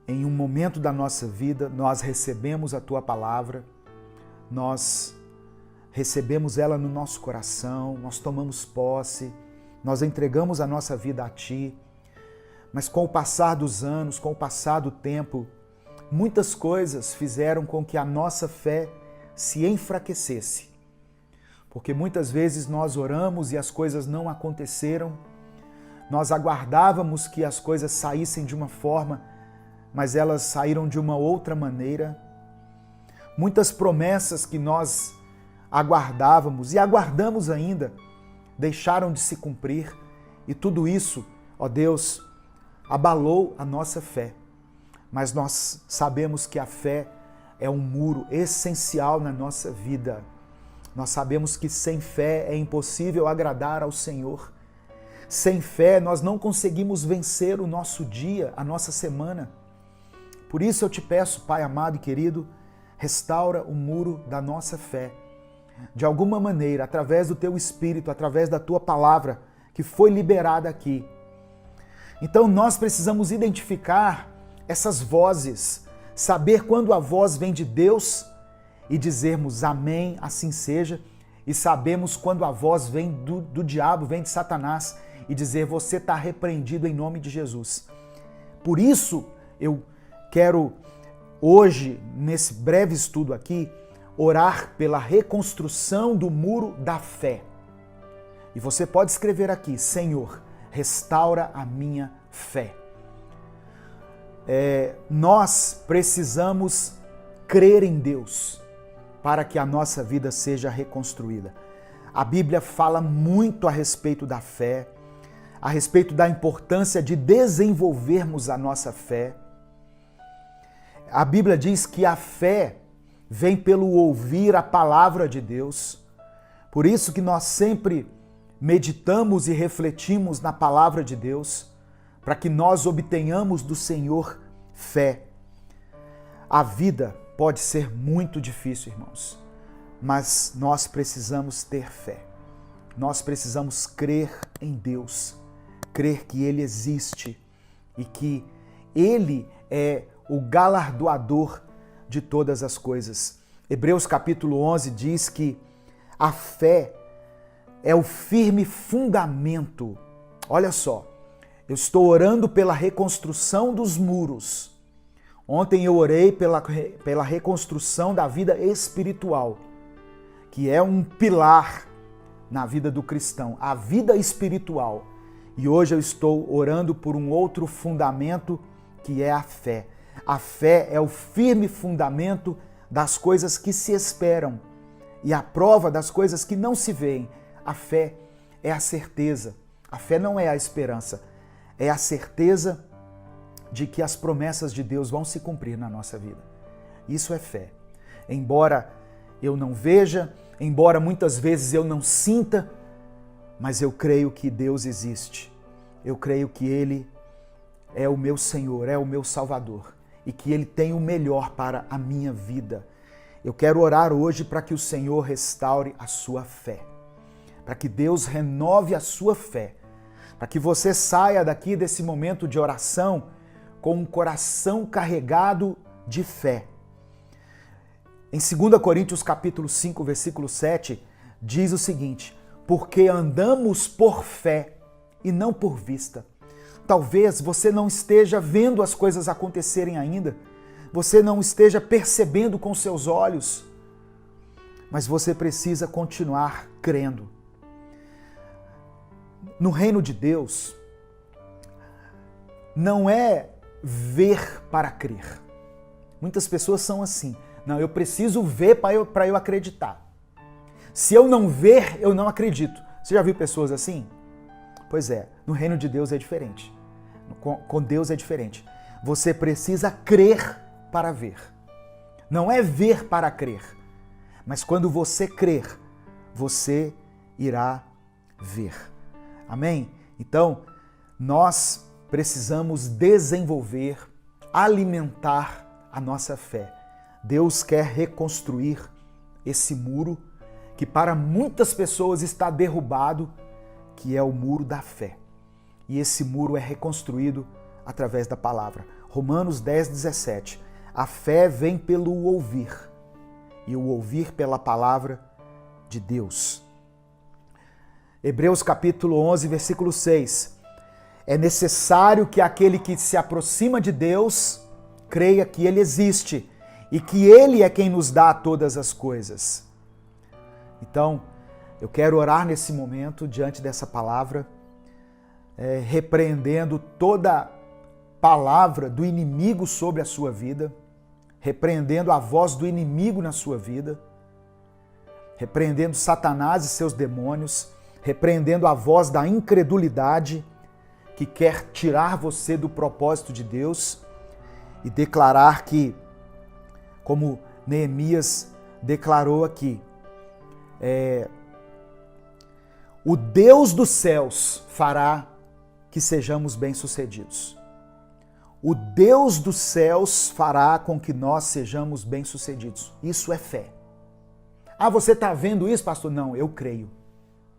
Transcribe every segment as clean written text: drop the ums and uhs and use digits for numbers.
em um momento da nossa vida, nós recebemos a Tua palavra, nós recebemos ela no nosso coração, nós tomamos posse, nós entregamos a nossa vida a Ti, mas com o passar dos anos, com o passar do tempo, muitas coisas fizeram com que a nossa fé se enfraquecesse. Porque muitas vezes nós oramos e as coisas não aconteceram, nós aguardávamos que as coisas saíssem de uma forma, mas elas saíram de uma outra maneira. Muitas promessas que nós aguardávamos e aguardamos ainda, deixaram de se cumprir, e tudo isso, ó Deus, abalou a nossa fé. Mas nós sabemos que a fé é um muro essencial na nossa vida. Nós sabemos que sem fé é impossível agradar ao Senhor. Sem fé nós não conseguimos vencer o nosso dia, a nossa semana. Por isso eu te peço, Pai amado e querido, restaura o muro da nossa fé. De alguma maneira, através do Teu Espírito, através da Tua palavra, que foi liberada aqui. Então nós precisamos identificar essas vozes, saber quando a voz vem de Deus e dizermos amém, assim seja, e sabemos quando a voz vem do diabo, vem de Satanás, e dizer você está repreendido em nome de Jesus. Por isso eu quero hoje, nesse breve estudo aqui, orar pela reconstrução do muro da fé. E você pode escrever aqui, Senhor, restaura a minha fé. Nós precisamos crer em Deus para que a nossa vida seja reconstruída. A Bíblia fala muito a respeito da fé, a respeito da importância de desenvolvermos a nossa fé. A Bíblia diz que a fé vem pelo ouvir a palavra de Deus. Por isso que nós sempre meditamos e refletimos na palavra de Deus, para que nós obtenhamos do Senhor fé. A vida pode ser muito difícil, irmãos, mas nós precisamos ter fé. Nós precisamos crer em Deus, crer que Ele existe e que Ele é o galardoador de todas as coisas. Hebreus capítulo 11 diz que a fé é o firme fundamento. Olha só, eu estou orando pela reconstrução dos muros. Ontem eu orei pela reconstrução da vida espiritual, que é um pilar na vida do cristão, a vida espiritual. E hoje eu estou orando por um outro fundamento, que é a fé. A fé é o firme fundamento das coisas que se esperam e a prova das coisas que não se veem. A fé é a certeza. A fé não é a esperança. É a certeza de que as promessas de Deus vão se cumprir na nossa vida. Isso é fé. Embora eu não veja, embora muitas vezes eu não sinta, mas eu creio que Deus existe. Eu creio que Ele é o meu Senhor, é o meu Salvador e que Ele tem o melhor para a minha vida. Eu quero orar hoje para que o Senhor restaure a sua fé, para que Deus renove a sua fé, para que você saia daqui desse momento de oração com um coração carregado de fé. Em 2 Coríntios capítulo 5, versículo 7, diz o seguinte: porque andamos por fé e não por vista. Talvez você não esteja vendo as coisas acontecerem ainda, você não esteja percebendo com seus olhos, mas você precisa continuar crendo. No reino de Deus, não é ver para crer. Muitas pessoas são assim. Não, eu preciso ver para eu acreditar. Se eu não ver, eu não acredito. Você já viu pessoas assim? Pois é, no reino de Deus é diferente. Com Deus é diferente. Você precisa crer para ver. Não é ver para crer. Mas quando você crer, você irá ver. Amém? Então, nós precisamos desenvolver, alimentar a nossa fé. Deus quer reconstruir esse muro que para muitas pessoas está derrubado, que é o muro da fé. E esse muro é reconstruído através da palavra. Romanos 10, 17. A fé vem pelo ouvir, e o ouvir pela palavra de Deus. Hebreus capítulo 11, versículo 6. É necessário que aquele que se aproxima de Deus creia que Ele existe e que Ele é quem nos dá todas as coisas. Então, eu quero orar nesse momento, diante dessa palavra, repreendendo toda palavra do inimigo sobre a sua vida, repreendendo a voz do inimigo na sua vida, repreendendo Satanás e seus demônios, repreendendo a voz da incredulidade que quer tirar você do propósito de Deus e declarar que, como Neemias declarou aqui, o Deus dos céus fará que sejamos bem-sucedidos. O Deus dos céus fará com que nós sejamos bem-sucedidos. Isso é fé. Ah, você está vendo isso, pastor? Não, eu creio.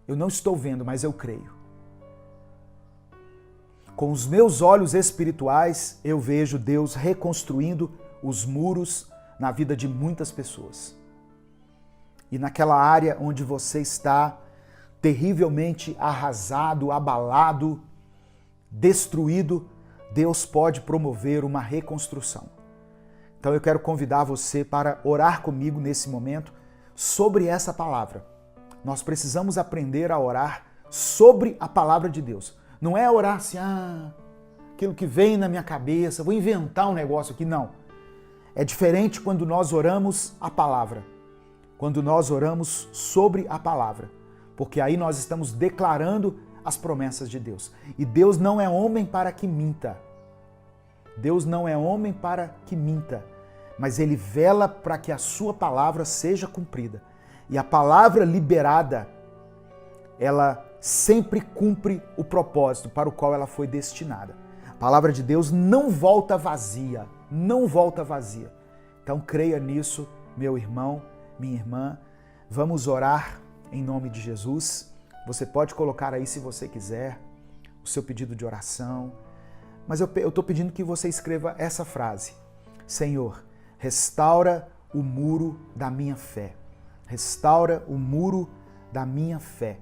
Eu não estou vendo, mas eu creio. Com os meus olhos espirituais, eu vejo Deus reconstruindo os muros na vida de muitas pessoas. E naquela área onde você está terrivelmente arrasado, abalado, destruído, Deus pode promover uma reconstrução. Então eu quero convidar você para orar comigo nesse momento sobre essa palavra. Nós precisamos aprender a orar sobre a palavra de Deus. Não é orar assim, aquilo que vem na minha cabeça, vou inventar um negócio aqui. Não. É diferente quando nós oramos a palavra. Quando nós oramos sobre a palavra. Porque aí nós estamos declarando as promessas de Deus. E Deus não é homem para que minta. Deus não é homem para que minta. Mas Ele vela para que a sua palavra seja cumprida. E a palavra liberada, ela sempre cumpre o propósito para o qual ela foi destinada. A palavra de Deus não volta vazia, não volta vazia. Então creia nisso, meu irmão, minha irmã. Vamos orar em nome de Jesus. Você pode colocar aí, se você quiser, o seu pedido de oração. Mas eu estou pedindo que você escreva essa frase. Senhor, restaura o muro da minha fé. Restaura o muro da minha fé.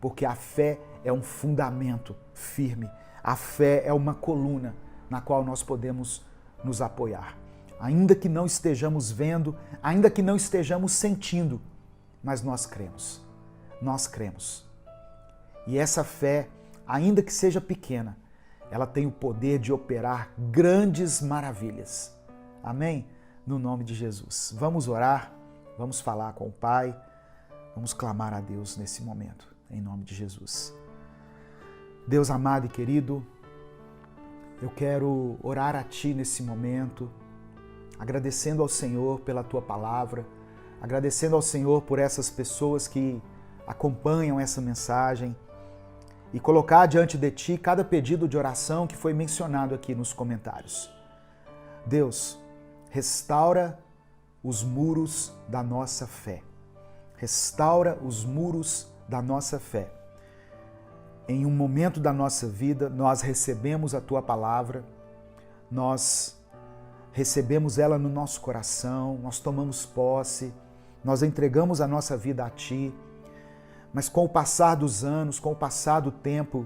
Porque a fé é um fundamento firme. A fé é uma coluna na qual nós podemos nos apoiar. Ainda que não estejamos vendo, ainda que não estejamos sentindo, mas nós cremos. Nós cremos. E essa fé, ainda que seja pequena, ela tem o poder de operar grandes maravilhas. Amém? No nome de Jesus. Vamos orar, vamos falar com o Pai, vamos clamar a Deus nesse momento. Em nome de Jesus. Deus amado e querido, eu quero orar a Ti nesse momento, agradecendo ao Senhor pela Tua palavra, agradecendo ao Senhor por essas pessoas que acompanham essa mensagem e colocar diante de Ti cada pedido de oração que foi mencionado aqui nos comentários. Deus, restaura os muros da nossa fé. Restaura os muros da nossa fé. Em um momento da nossa vida, nós recebemos a Tua palavra, nós recebemos ela no nosso coração, nós tomamos posse, nós entregamos a nossa vida a Ti, mas com o passar dos anos, com o passar do tempo,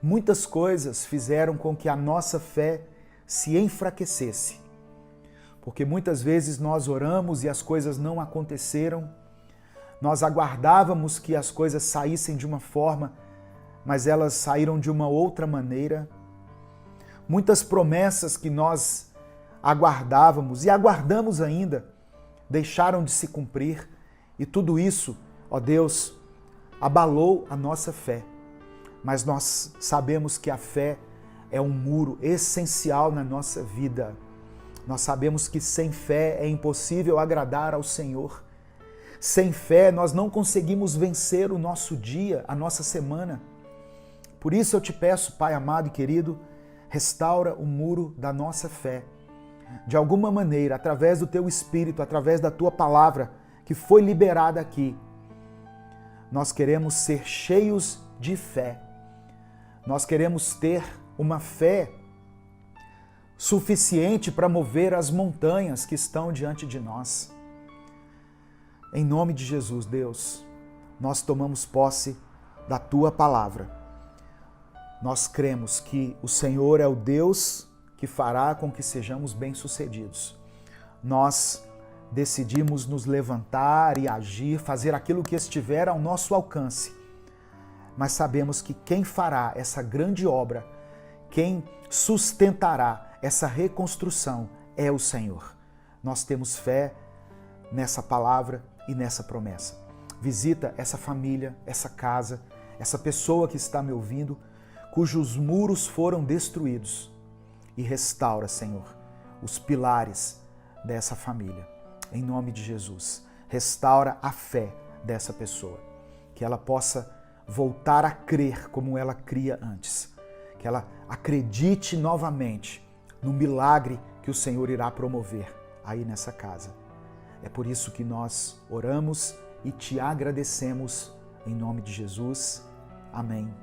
muitas coisas fizeram com que a nossa fé se enfraquecesse. Porque muitas vezes nós oramos e as coisas não aconteceram. Nós aguardávamos que as coisas saíssem de uma forma, mas elas saíram de uma outra maneira. Muitas promessas que nós aguardávamos e aguardamos ainda, deixaram de se cumprir. E tudo isso, ó Deus, abalou a nossa fé. Mas nós sabemos que a fé é um muro essencial na nossa vida. Nós sabemos que sem fé é impossível agradar ao Senhor. Sem fé, nós não conseguimos vencer o nosso dia, a nossa semana. Por isso eu te peço, Pai amado e querido, restaura o muro da nossa fé. De alguma maneira, através do Teu Espírito, através da Tua palavra, que foi liberada aqui, nós queremos ser cheios de fé. Nós queremos ter uma fé suficiente para mover as montanhas que estão diante de nós. Em nome de Jesus, Deus, nós tomamos posse da Tua palavra. Nós cremos que o Senhor é o Deus que fará com que sejamos bem-sucedidos. Nós decidimos nos levantar e agir, fazer aquilo que estiver ao nosso alcance. Mas sabemos que quem fará essa grande obra, quem sustentará essa reconstrução é o Senhor. Nós temos fé nessa palavra e nessa promessa. Visita essa família, essa casa, essa pessoa que está me ouvindo, cujos muros foram destruídos, e restaura, Senhor, os pilares dessa família. Em nome de Jesus, restaura a fé dessa pessoa, que ela possa voltar a crer como ela cria antes, que ela acredite novamente no milagre que o Senhor irá promover aí nessa casa. É por isso que nós oramos e te agradecemos em nome de Jesus. Amém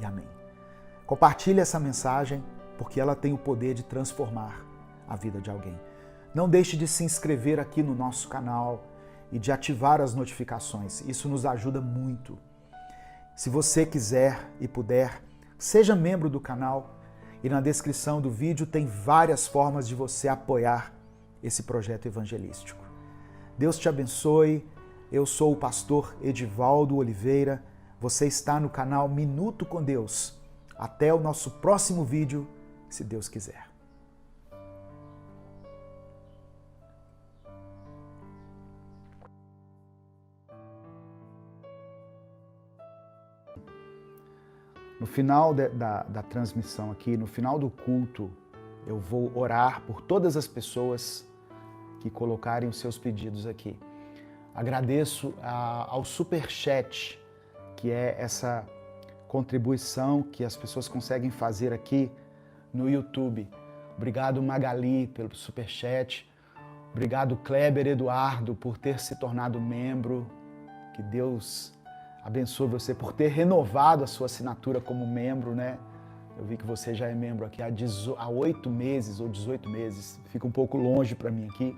e amém. Compartilhe essa mensagem porque ela tem o poder de transformar a vida de alguém. Não deixe de se inscrever aqui no nosso canal e de ativar as notificações. Isso nos ajuda muito. Se você quiser e puder, seja membro do canal e na descrição do vídeo tem várias formas de você apoiar esse projeto evangelístico. Deus te abençoe. Eu sou o pastor Edivaldo Oliveira. Você está no canal Minuto com Deus. Até o nosso próximo vídeo, se Deus quiser. No final da transmissão aqui, no final do culto, eu vou orar por todas as pessoas que colocarem os seus pedidos aqui. Agradeço ao Superchat, que é essa contribuição que as pessoas conseguem fazer aqui no YouTube. Obrigado, Magali, pelo Superchat. Obrigado, Kleber Eduardo, por ter se tornado membro. Que Deus abençoe você por ter renovado a sua assinatura como membro, né? Eu vi que você já é membro aqui há 8 meses ou 18 meses. Fica um pouco longe para mim aqui.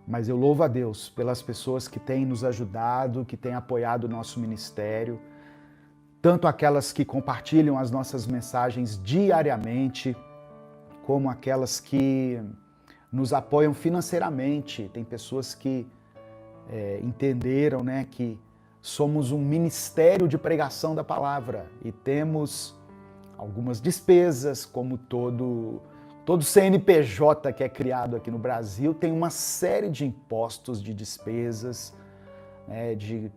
Mas eu louvo a Deus pelas pessoas que têm nos ajudado, que têm apoiado o nosso ministério, tanto aquelas que compartilham as nossas mensagens diariamente, como aquelas que nos apoiam financeiramente. Tem pessoas que entenderam, né, que somos um ministério de pregação da palavra e temos algumas despesas, como todo CNPJ que é criado aqui no Brasil tem uma série de impostos, de despesas, né, de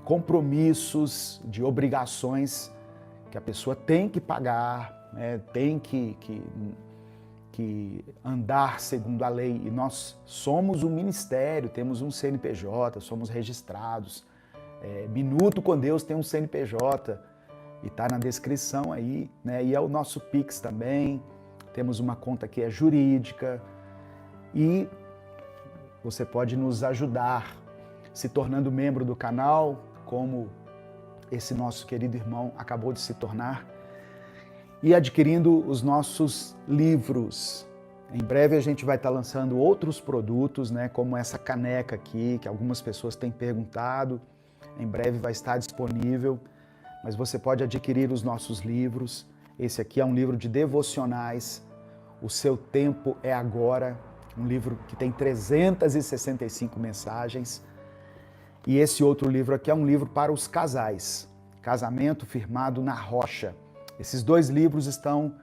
compromissos, de obrigações que a pessoa tem que pagar, né, tem que andar segundo a lei. E nós somos um ministério, temos um CNPJ, somos registrados. Minuto com Deus tem um CNPJ e está na descrição aí, né? E é o nosso Pix também. Temos uma conta que é jurídica e você pode nos ajudar se tornando membro do canal, como esse nosso querido irmão acabou de se tornar, e adquirindo os nossos livros. Em breve a gente vai estar lançando outros produtos, né, como essa caneca aqui, que algumas pessoas têm perguntado. Em breve vai estar disponível, mas você pode adquirir os nossos livros. Esse aqui é um livro de devocionais, O Seu Tempo é Agora, um livro que tem 365 mensagens. E esse outro livro aqui é um livro para os casais, Casamento Firmado na Rocha. Esses 2 livros estão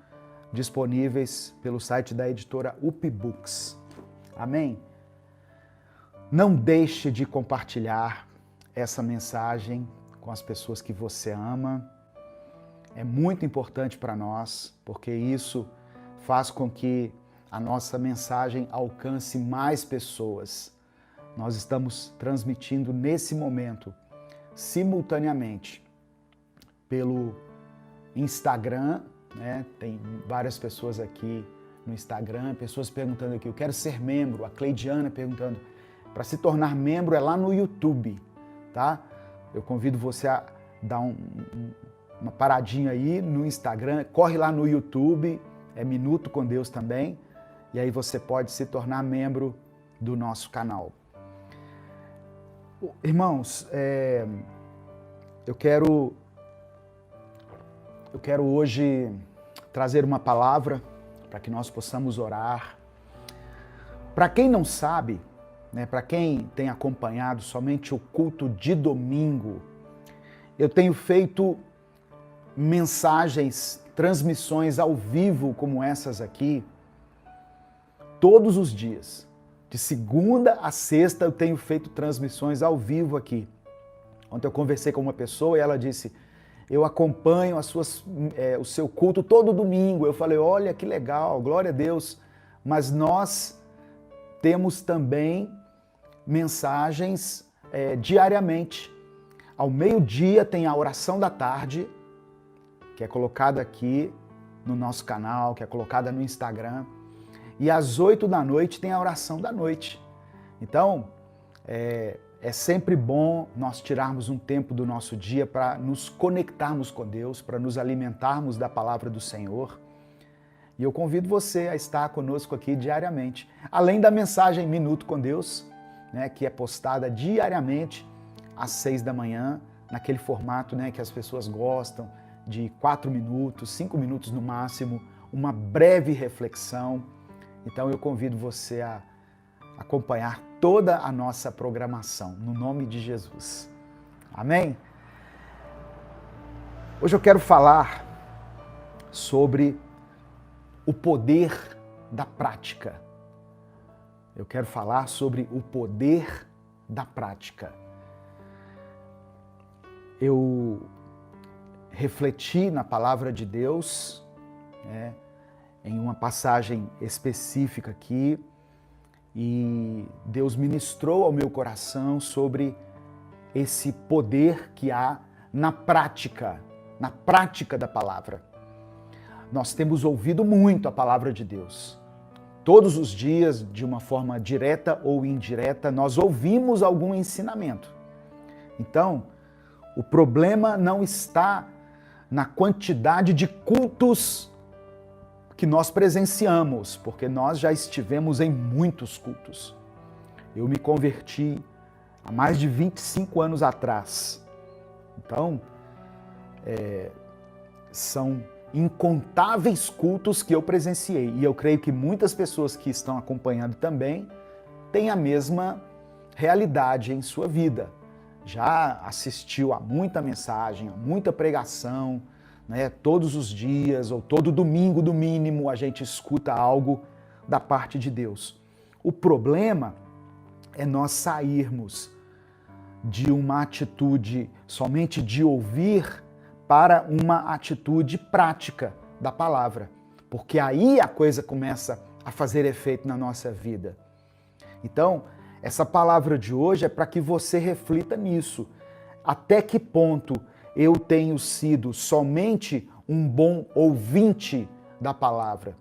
disponíveis pelo site da editora UP Books. Amém? Não deixe de compartilhar essa mensagem com as pessoas que você ama. É muito importante para nós, porque isso faz com que a nossa mensagem alcance mais pessoas. Nós estamos transmitindo nesse momento, simultaneamente, pelo Instagram, né? Tem várias pessoas aqui no Instagram, pessoas perguntando aqui, eu quero ser membro, a Cleidiana perguntando, para se tornar membro é lá no YouTube, tá? Eu convido você a dar uma paradinha aí no Instagram, corre lá no YouTube, é Minuto com Deus também, e aí você pode se tornar membro do nosso canal. Irmãos, eu quero hoje trazer uma palavra para que nós possamos orar. Para quem não sabe, né, para quem tem acompanhado somente o culto de domingo, eu tenho feito mensagens, transmissões ao vivo como essas aqui, todos os dias. De segunda a sexta eu tenho feito transmissões ao vivo aqui. Ontem eu conversei com uma pessoa e ela disse, eu acompanho o seu culto todo domingo. Eu falei, olha que legal, glória a Deus. Mas nós temos também mensagens diariamente. Ao meio-dia tem a oração da tarde, que é colocada aqui no nosso canal, que é colocada no Instagram. E às 8 da noite tem a oração da noite. Então, é sempre bom nós tirarmos um tempo do nosso dia para nos conectarmos com Deus, para nos alimentarmos da palavra do Senhor. E eu convido você a estar conosco aqui diariamente. Além da mensagem Minuto com Deus, né, que é postada diariamente às 6 da manhã, naquele formato, né, que as pessoas gostam, de 4 minutos, 5 minutos no máximo, uma breve reflexão. Então eu convido você a acompanhar toda a nossa programação, no nome de Jesus. Amém? Hoje eu quero falar sobre o poder da prática. Eu quero falar sobre o poder da prática. Eu refleti na palavra de Deus, né, em uma passagem específica aqui, e Deus ministrou ao meu coração sobre esse poder que há na prática da palavra. Nós temos ouvido muito a palavra de Deus. Todos os dias, de uma forma direta ou indireta, nós ouvimos algum ensinamento. Então, o problema não está na quantidade de cultos que nós presenciamos, porque nós já estivemos em muitos cultos. Eu me converti há mais de 25 anos atrás. Então, são incontáveis cultos que eu presenciei. E eu creio que muitas pessoas que estão acompanhando também têm a mesma realidade em sua vida. Já assistiu a muita mensagem, a muita pregação, né? Todos os dias ou todo domingo, no mínimo, a gente escuta algo da parte de Deus. O problema é nós sairmos de uma atitude somente de ouvir para uma atitude prática da palavra, porque aí a coisa começa a fazer efeito na nossa vida. Então, essa palavra de hoje é para que você reflita nisso. Até que ponto eu tenho sido somente um bom ouvinte da palavra?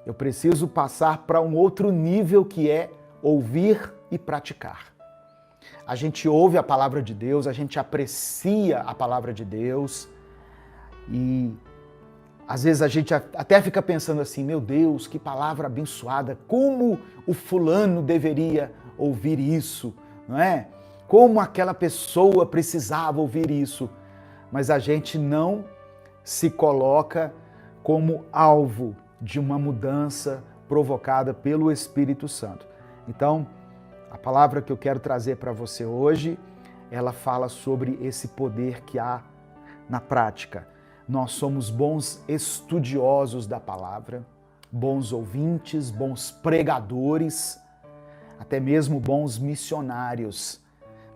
Eu preciso passar para um outro nível, que é ouvir e praticar. A gente ouve a palavra de Deus, a gente aprecia a palavra de Deus e às vezes a gente até fica pensando assim, meu Deus, que palavra abençoada, como o fulano deveria ouvir isso, não é? Como aquela pessoa precisava ouvir isso, mas a gente não se coloca como alvo de uma mudança provocada pelo Espírito Santo. Então, a palavra que eu quero trazer para você hoje, ela fala sobre esse poder que há na prática. Nós somos bons estudiosos da palavra, bons ouvintes, bons pregadores, até mesmo bons missionários.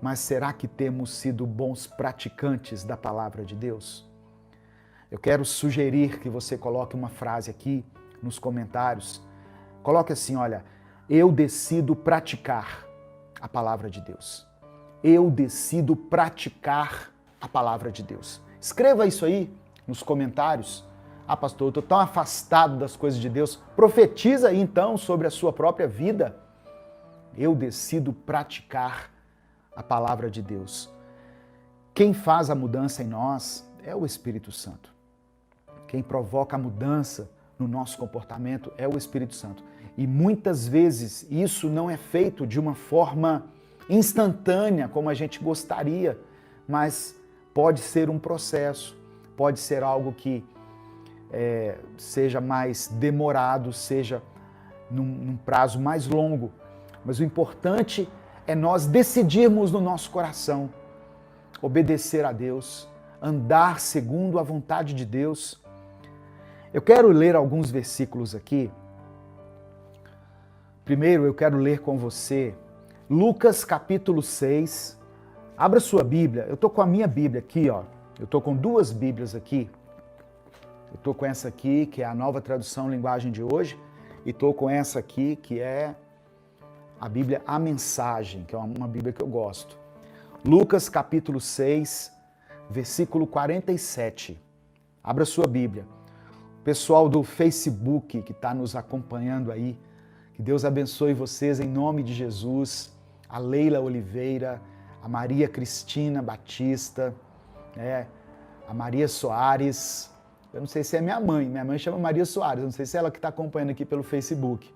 Mas será que temos sido bons praticantes da palavra de Deus? Eu quero sugerir que você coloque uma frase aqui nos comentários. Coloque assim, olha, eu decido praticar a palavra de Deus. Eu decido praticar a palavra de Deus. Escreva isso aí nos comentários. Ah, pastor, eu estou tão afastado das coisas de Deus. Profetiza aí então sobre a sua própria vida. Eu decido praticar a palavra de Deus. Quem faz a mudança em nós é o Espírito Santo. Quem provoca a mudança no nosso comportamento é o Espírito Santo. E muitas vezes isso não é feito de uma forma instantânea, como a gente gostaria, mas pode ser um processo, pode ser algo que seja mais demorado, seja num prazo mais longo. Mas o importante é nós decidirmos no nosso coração obedecer a Deus, andar segundo a vontade de Deus. Eu quero ler alguns versículos aqui. Primeiro, eu quero ler com você Lucas capítulo 6. Abra sua Bíblia. Eu estou com a minha Bíblia aqui, ó. Eu estou com duas Bíblias aqui. Eu estou com essa aqui, que é a Nova Tradução Linguagem de Hoje, e estou com essa aqui, que é a Bíblia A Mensagem, que é uma Bíblia que eu gosto. Lucas capítulo 6, versículo 47. Abra sua Bíblia. Pessoal do Facebook que está nos acompanhando aí, que Deus abençoe vocês em nome de Jesus. A Leila Oliveira, a Maria Cristina Batista, a Maria Soares. Eu não sei se é minha mãe chama Maria Soares, não sei se é ela que está acompanhando aqui pelo Facebook.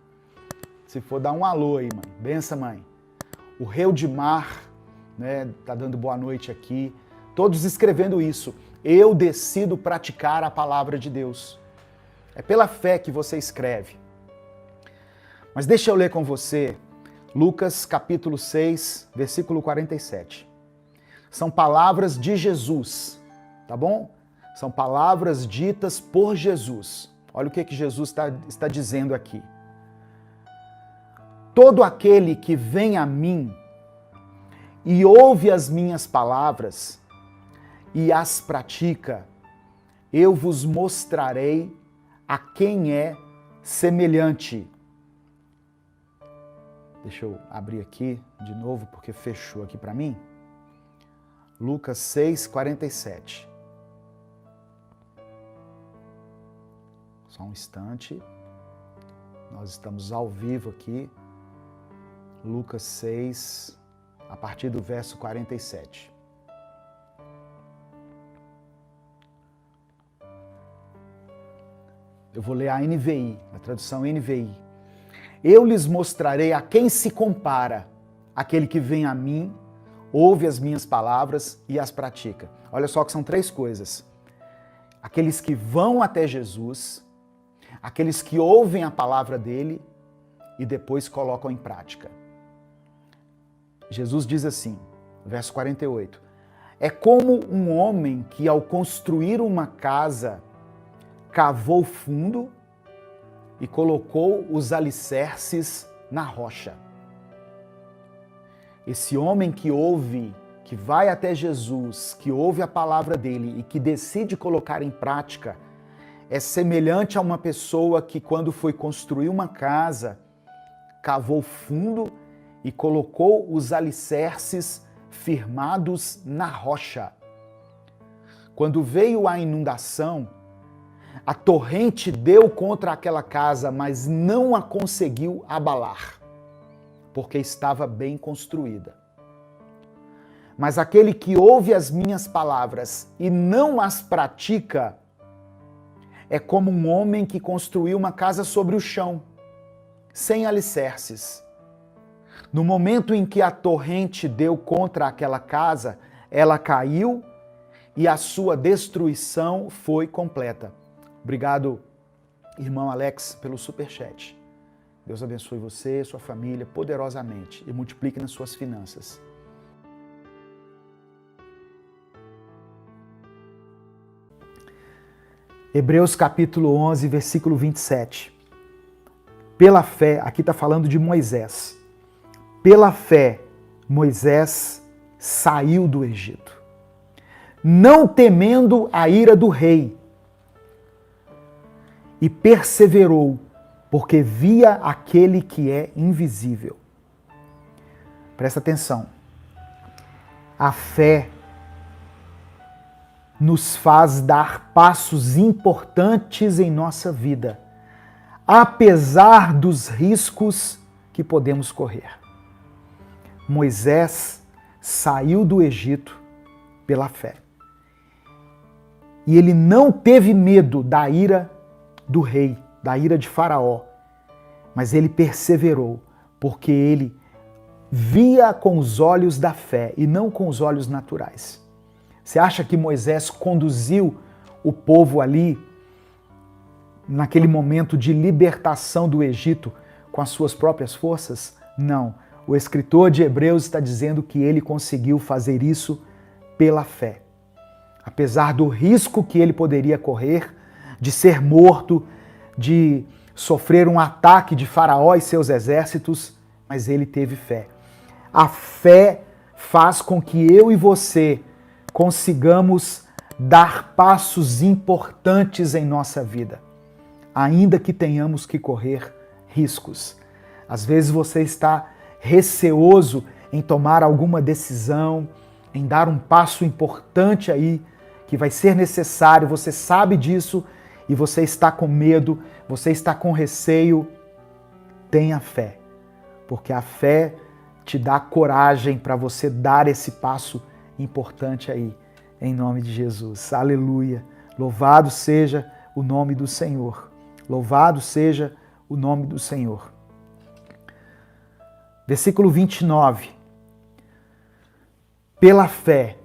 Se for, dá um alô aí, mãe. Benção, mãe. O Reudimar, tá dando boa noite aqui. Todos escrevendo isso. Eu decido praticar a palavra de Deus. É pela fé que você escreve. Mas deixa eu ler com você Lucas capítulo 6, versículo 47. São palavras de Jesus, tá bom? São palavras ditas por Jesus. Olha o que Jesus está dizendo aqui. Todo aquele que vem a mim e ouve as minhas palavras e as pratica, eu vos mostrarei a quem é semelhante. Deixa eu abrir aqui de novo, porque fechou aqui para mim. Lucas 6, 47. Só um instante. Nós estamos ao vivo aqui. Lucas 6, a partir do verso 47. Eu vou ler a NVI, a tradução NVI. Eu lhes mostrarei a quem se compara aquele que vem a mim, ouve as minhas palavras e as pratica. Olha só que são três coisas. Aqueles que vão até Jesus, aqueles que ouvem a palavra dele e depois colocam em prática. Jesus diz assim, verso 48, é como um homem que ao construir uma casa cavou fundo e colocou os alicerces na rocha. Esse homem que ouve, que vai até Jesus, que ouve a palavra dele e que decide colocar em prática, é semelhante a uma pessoa que quando foi construir uma casa, cavou fundo e colocou os alicerces firmados na rocha. Quando veio a inundação, a torrente deu contra aquela casa, mas não a conseguiu abalar, porque estava bem construída. Mas aquele que ouve as minhas palavras e não as pratica, é como um homem que construiu uma casa sobre o chão, sem alicerces. No momento em que a torrente deu contra aquela casa, ela caiu e a sua destruição foi completa. Obrigado, irmão Alex, pelo superchat. Deus abençoe você e sua família poderosamente e multiplique nas suas finanças. Hebreus capítulo 11, versículo 27. Pela fé, aqui está falando de Moisés. Pela fé, Moisés saiu do Egito, não temendo a ira do rei, e perseverou, porque via aquele que é invisível. Presta atenção. A fé nos faz dar passos importantes em nossa vida, apesar dos riscos que podemos correr. Moisés saiu do Egito pela fé. E ele não teve medo da ira do rei, da ira de Faraó, mas ele perseverou, porque ele via com os olhos da fé e não com os olhos naturais. Você acha que Moisés conduziu o povo ali, naquele momento de libertação do Egito, com as suas próprias forças? Não. O escritor de Hebreus está dizendo que ele conseguiu fazer isso pela fé. Apesar do risco que ele poderia correr, de ser morto, de sofrer um ataque de Faraó e seus exércitos, mas ele teve fé. A fé faz com que eu e você consigamos dar passos importantes em nossa vida, ainda que tenhamos que correr riscos. Às vezes você está receoso em tomar alguma decisão, em dar um passo importante aí, que vai ser necessário, você sabe disso e você está com medo, você está com receio. Tenha fé, porque a fé te dá coragem para você dar esse passo importante aí, em nome de Jesus. Aleluia! Louvado seja o nome do Senhor. Louvado seja o nome do Senhor. Versículo 29. Pela fé,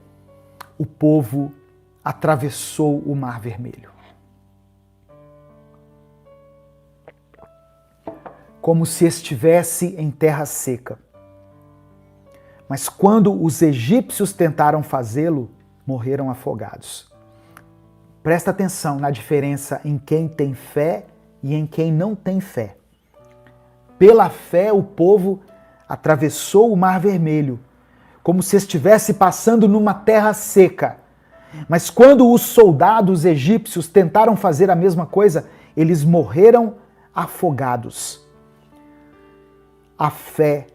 o povo atravessou o Mar Vermelho, como se estivesse em terra seca. Mas quando os egípcios tentaram fazê-lo, morreram afogados. Presta atenção na diferença em quem tem fé e em quem não tem fé. Pela fé, o povo atravessou o Mar Vermelho, como se estivesse passando numa terra seca. Mas quando os soldados egípcios tentaram fazer a mesma coisa, eles morreram afogados. A fé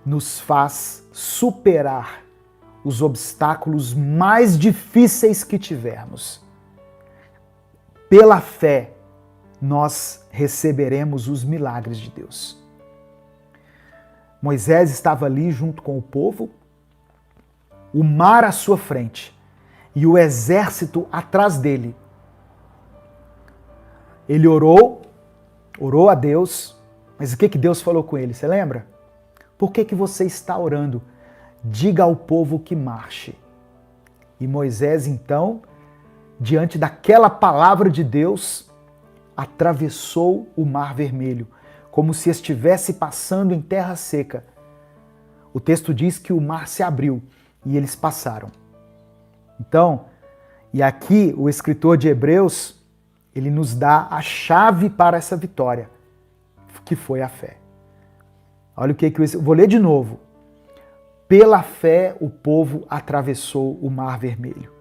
nos faz superar os obstáculos mais difíceis que tivermos. Pela fé, nós receberemos os milagres de Deus. Moisés estava ali junto com o povo, o mar à sua frente e o exército atrás dele. Ele orou a Deus, mas o que Deus falou com ele? Você lembra? Por que você está orando? Diga ao povo que marche. E Moisés, então, diante daquela palavra de Deus, atravessou o Mar Vermelho, como se estivesse passando em terra seca. O texto diz que o mar se abriu e eles passaram. Então, e aqui o escritor de Hebreus, ele nos dá a chave para essa vitória, que foi a fé. Olha o que eu vou ler de novo. Pela fé o povo atravessou o Mar Vermelho,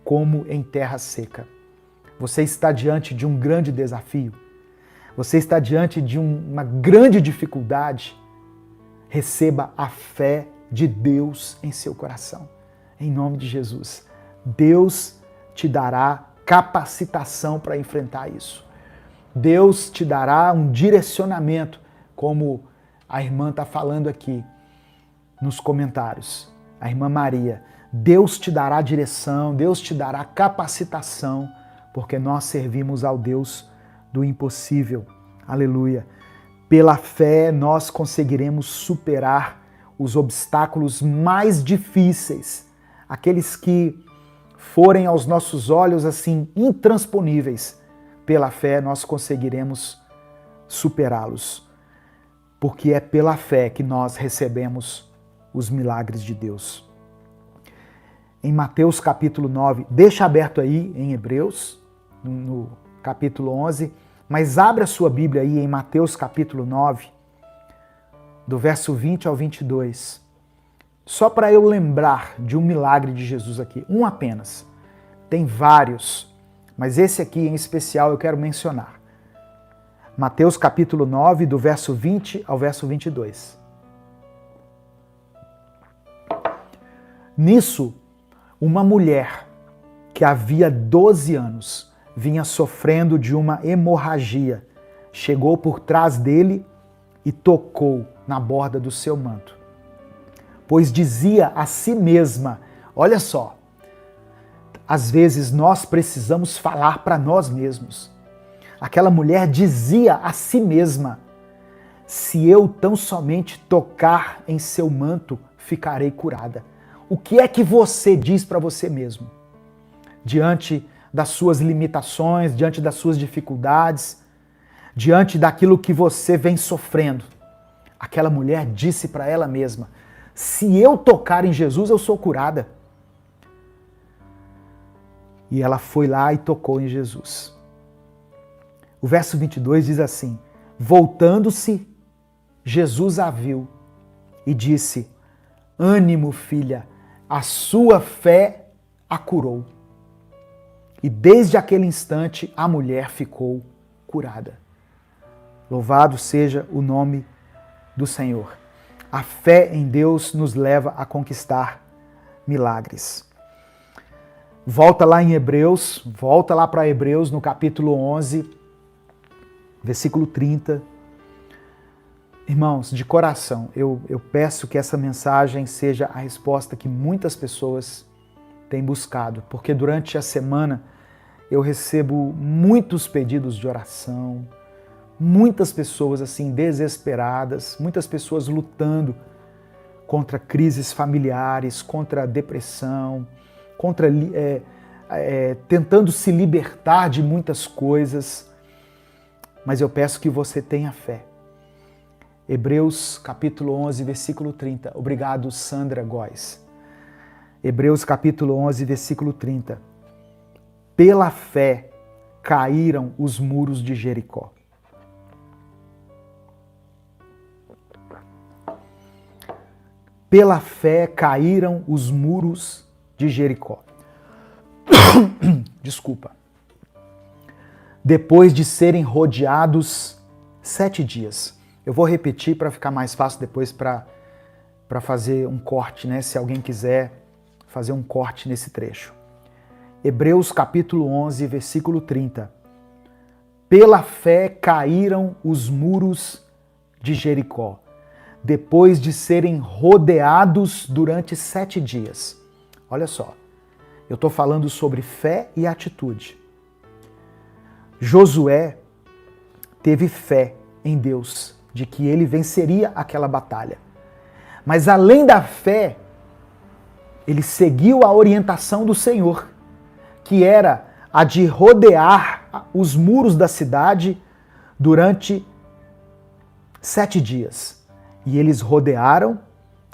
como em terra seca. Você está diante de um grande desafio. Você está diante de uma grande dificuldade. Receba a fé de Deus em seu coração. Em nome de Jesus. Deus te dará capacitação para enfrentar isso. Deus te dará um direcionamento, como a irmã está falando aqui nos comentários. A irmã Maria. Deus te dará direção, Deus te dará capacitação, porque nós servimos ao Deus do impossível. Aleluia. Pela fé nós conseguiremos superar os obstáculos mais difíceis, aqueles que forem aos nossos olhos assim intransponíveis. Pela fé nós conseguiremos superá-los, porque é pela fé que nós recebemos os milagres de Deus. Em Mateus capítulo 9, deixa aberto aí em Hebreus, no capítulo 11, mas abre a sua Bíblia aí em Mateus capítulo 9, do verso 20 ao 22. Só para eu lembrar de um milagre de Jesus aqui, um apenas. Tem vários, mas esse aqui em especial eu quero mencionar. Mateus capítulo 9, do verso 20 ao verso 22. Nisso, uma mulher que havia 12 anos vinha sofrendo de uma hemorragia, chegou por trás dele e tocou na borda do seu manto. Pois dizia a si mesma, olha só, às vezes nós precisamos falar para nós mesmos. Aquela mulher dizia a si mesma: se eu tão somente tocar em seu manto, ficarei curada. O que é que você diz para você mesmo? Diante das suas limitações, diante das suas dificuldades, diante daquilo que você vem sofrendo. Aquela mulher disse para ela mesma: se eu tocar em Jesus, eu sou curada. E ela foi lá e tocou em Jesus. O verso 22 diz assim: voltando-se, Jesus a viu e disse: ânimo, filha, a sua fé a curou. E desde aquele instante a mulher ficou curada. Louvado seja o nome do Senhor. A fé em Deus nos leva a conquistar milagres. Volta lá em Hebreus, volta lá para Hebreus no capítulo 11, versículo 30. Irmãos, de coração, eu peço que essa mensagem seja a resposta que muitas pessoas têm buscado, porque durante a semana eu recebo muitos pedidos de oração, muitas pessoas assim desesperadas, muitas pessoas lutando contra crises familiares, contra a depressão, tentando se libertar de muitas coisas, mas eu peço que você tenha fé. Hebreus capítulo 11, versículo 30. Obrigado, Sandra Góes. Hebreus capítulo 11, versículo 30. Pela fé caíram os muros de Jericó. Pela fé caíram os muros de Jericó. Desculpa. Depois de serem rodeados 7 dias. Eu vou repetir para ficar mais fácil depois para fazer um corte, né? Se alguém quiser fazer um corte nesse trecho. Hebreus capítulo 11, versículo 30. Pela fé caíram os muros de Jericó, depois de serem rodeados durante 7 dias. Olha só, eu estou falando sobre fé e atitude. Josué teve fé em Deus, de que ele venceria aquela batalha. Mas além da fé, ele seguiu a orientação do Senhor, que era a de rodear os muros da cidade durante 7 dias. E eles rodearam,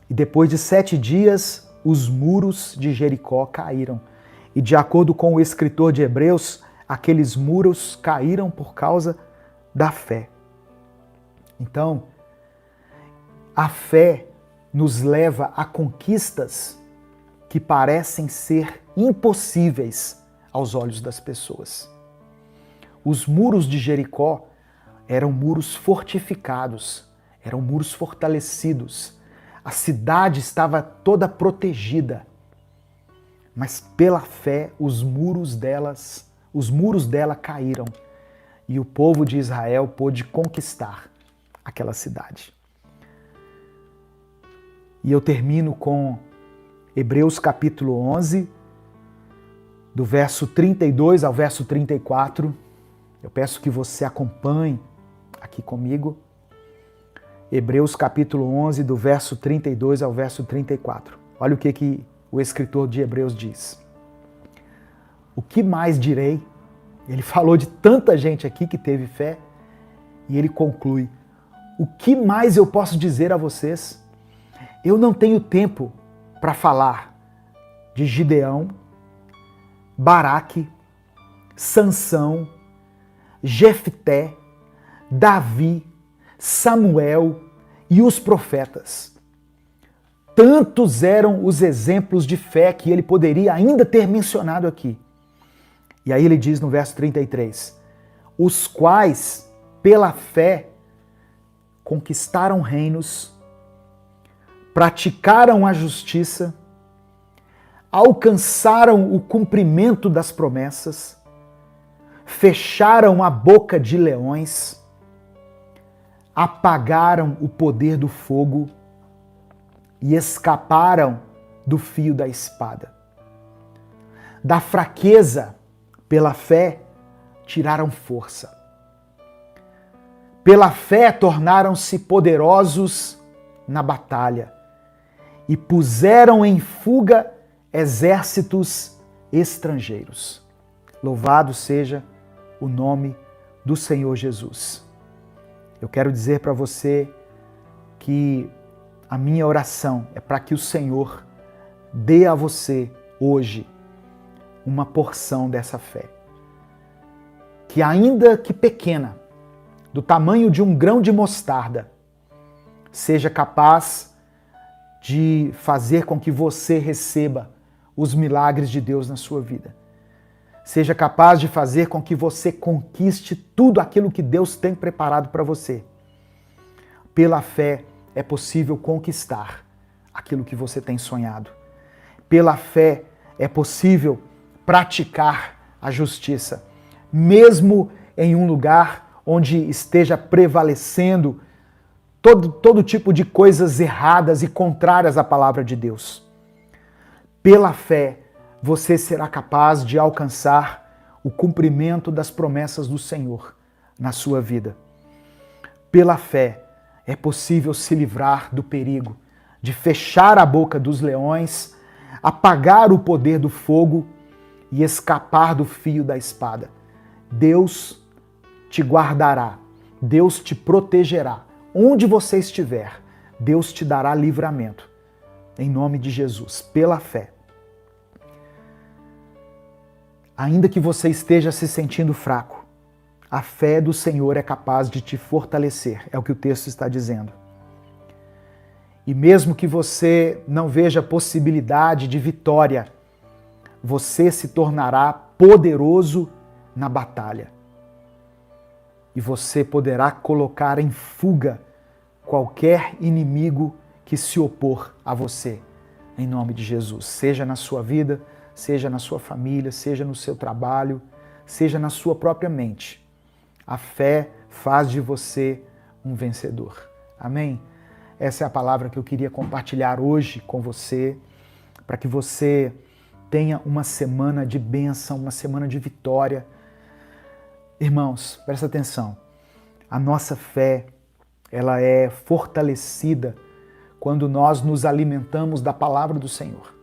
e depois de 7 dias, os muros de Jericó caíram. E de acordo com o escritor de Hebreus, aqueles muros caíram por causa da fé. Então, a fé nos leva a conquistas que parecem ser impossíveis aos olhos das pessoas. Os muros de Jericó eram muros fortificados, eram muros fortalecidos. A cidade estava toda protegida, mas pela fé os muros dela caíram e o povo de Israel pôde conquistar aquela cidade. E eu termino com Hebreus capítulo 11, do verso 32 ao verso 34. Eu peço que você acompanhe aqui comigo. Hebreus capítulo 11, do verso 32 ao verso 34. Olha o que o escritor de Hebreus diz. O que mais direi? Ele falou de tanta gente aqui que teve fé e ele conclui: o que mais eu posso dizer a vocês? Eu não tenho tempo para falar de Gideão, Baraque, Sansão, Jefté, Davi, Samuel e os profetas. Tantos eram os exemplos de fé que ele poderia ainda ter mencionado aqui. E aí ele diz no verso 33, os quais, pela fé, conquistaram reinos, praticaram a justiça, alcançaram o cumprimento das promessas, fecharam a boca de leões, apagaram o poder do fogo e escaparam do fio da espada. Da fraqueza, pela fé, tiraram força. Pela fé tornaram-se poderosos na batalha e puseram em fuga exércitos estrangeiros. Louvado seja o nome do Senhor Jesus. Eu quero dizer para você que a minha oração é para que o Senhor dê a você hoje uma porção dessa fé. Que ainda que pequena, do tamanho de um grão de mostarda, seja capaz de fazer com que você receba os milagres de Deus na sua vida. Seja capaz de fazer com que você conquiste tudo aquilo que Deus tem preparado para você. Pela fé é possível conquistar aquilo que você tem sonhado. Pela fé é possível praticar a justiça, mesmo em um lugar onde esteja prevalecendo todo tipo de coisas erradas e contrárias à palavra de Deus. Pela fé, você será capaz de alcançar o cumprimento das promessas do Senhor na sua vida. Pela fé, é possível se livrar do perigo de fechar a boca dos leões, apagar o poder do fogo e escapar do fio da espada. Deus te guardará, Deus te protegerá. Onde você estiver, Deus te dará livramento. Em nome de Jesus, pela fé. Ainda que você esteja se sentindo fraco, a fé do Senhor é capaz de te fortalecer, é o que o texto está dizendo. E mesmo que você não veja possibilidade de vitória, você se tornará poderoso na batalha. E você poderá colocar em fuga qualquer inimigo que se opor a você, em nome de Jesus. Seja na sua vida, seja na sua família, seja no seu trabalho, seja na sua própria mente. A fé faz de você um vencedor. Amém? Essa é a palavra que eu queria compartilhar hoje com você, para que você tenha uma semana de bênção, uma semana de vitória. Irmãos, presta atenção. A nossa fé, ela é fortalecida quando nós nos alimentamos da palavra do Senhor.